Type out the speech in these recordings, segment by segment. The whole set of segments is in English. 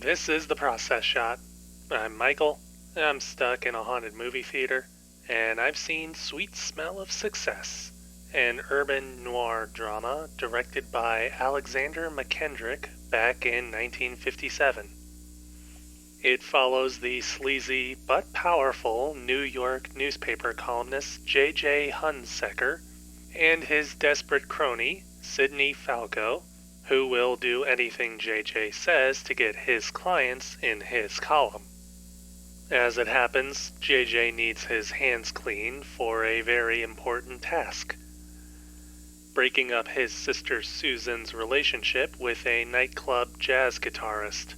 This is The Process Shot. I'm Michael. I'm stuck in a haunted movie theater, and I've seen Sweet Smell of Success, an urban noir drama directed by Alexander Mackendrick back in 1957. It follows the sleazy but powerful New York newspaper columnist J.J. Hunsaker and his desperate crony, Sidney Falco, who will do anything JJ says to get his clients in his column. As it happens, JJ needs his hands clean for a very important task: breaking up his sister Susan's relationship with a nightclub jazz guitarist.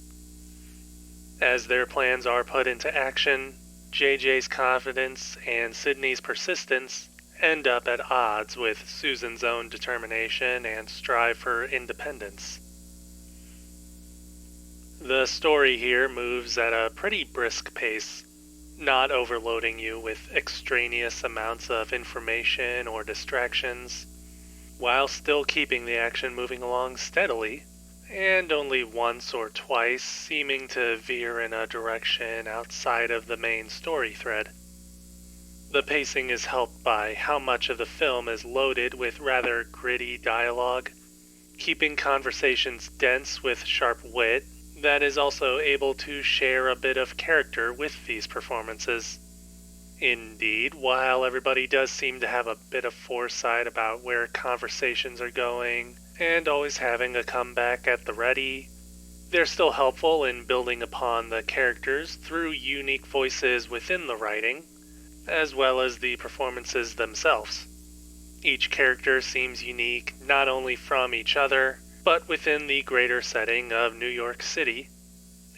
As their plans are put into action, JJ's confidence and Sidney's persistence end up at odds with Susan's own determination and strive for independence. The story here moves at a pretty brisk pace, not overloading you with extraneous amounts of information or distractions, while still keeping the action moving along steadily, and only once or twice seeming to veer in a direction outside of the main story thread. The pacing is helped by how much of the film is loaded with rather gritty dialogue, keeping conversations dense with sharp wit that is also able to share a bit of character with these performances. Indeed, while everybody does seem to have a bit of foresight about where conversations are going, and always having a comeback at the ready, they're still helpful in building upon the characters through unique voices within the writing, as well as the performances themselves. Each character seems unique not only from each other, but within the greater setting of New York City,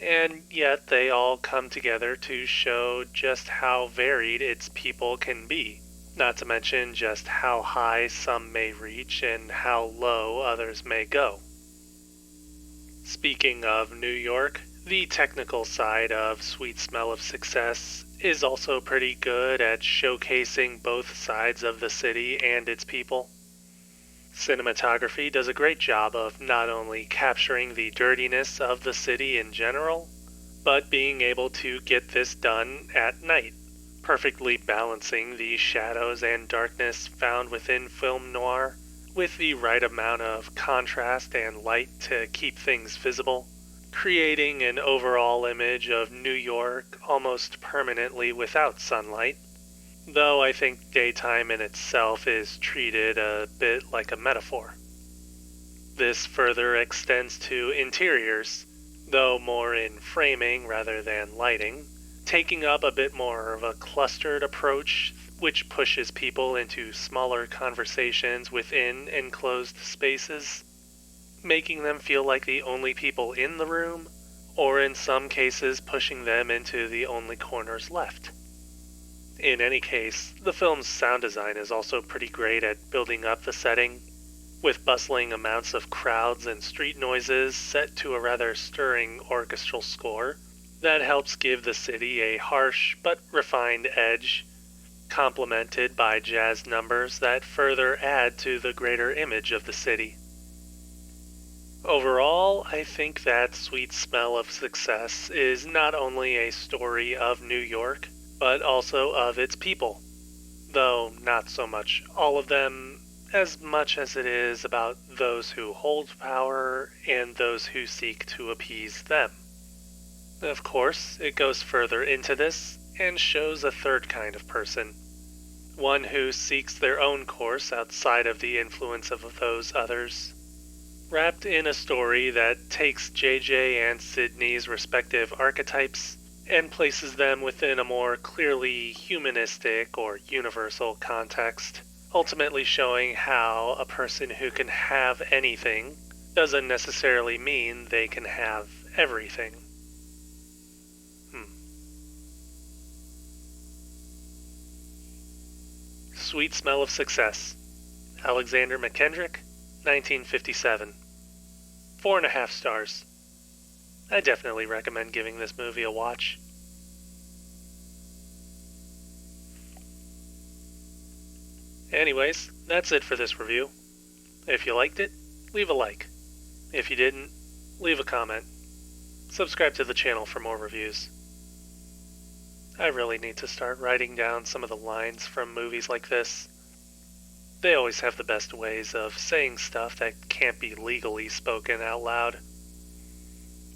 and yet they all come together to show just how varied its people can be, not to mention just how high some may reach and how low others may go. Speaking of New York, the technical side of Sweet Smell of Success is also pretty good at showcasing both sides of the city and its people. Cinematography does a great job of not only capturing the dirtiness of the city in general, but being able to get this done at night, perfectly balancing the shadows and darkness found within film noir with the right amount of contrast and light to keep things visible, creating an overall image of New York almost permanently without sunlight, though I think daytime in itself is treated a bit like a metaphor. This further extends to interiors, though more in framing rather than lighting, taking up a bit more of a clustered approach which pushes people into smaller conversations within enclosed spaces, making them feel like the only people in the room, or in some cases pushing them into the only corners left. In any case, the film's sound design is also pretty great at building up the setting, with bustling amounts of crowds and street noises set to a rather stirring orchestral score that helps give the city a harsh but refined edge, complemented by jazz numbers that further add to the greater image of the city. Overall, I think that Sweet Smell of Success is not only a story of New York, but also of its people, though not so much all of them, as much as it is about those who hold power and those who seek to appease them. Of course, it goes further into this and shows a third kind of person, one who seeks their own course outside of the influence of those others, wrapped in a story that takes JJ and Sidney's respective archetypes and places them within a more clearly humanistic or universal context, ultimately showing how a person who can have anything doesn't necessarily mean they can have everything. Sweet Smell of Success, Alexander Mackendrick, 1957. 4.5 stars. I definitely recommend giving this movie a watch. Anyways, that's it for this review. If you liked it, leave a like. If you didn't, leave a comment. Subscribe to the channel for more reviews. I really need to start writing down some of the lines from movies like this. They always have the best ways of saying stuff that can't be legally spoken out loud.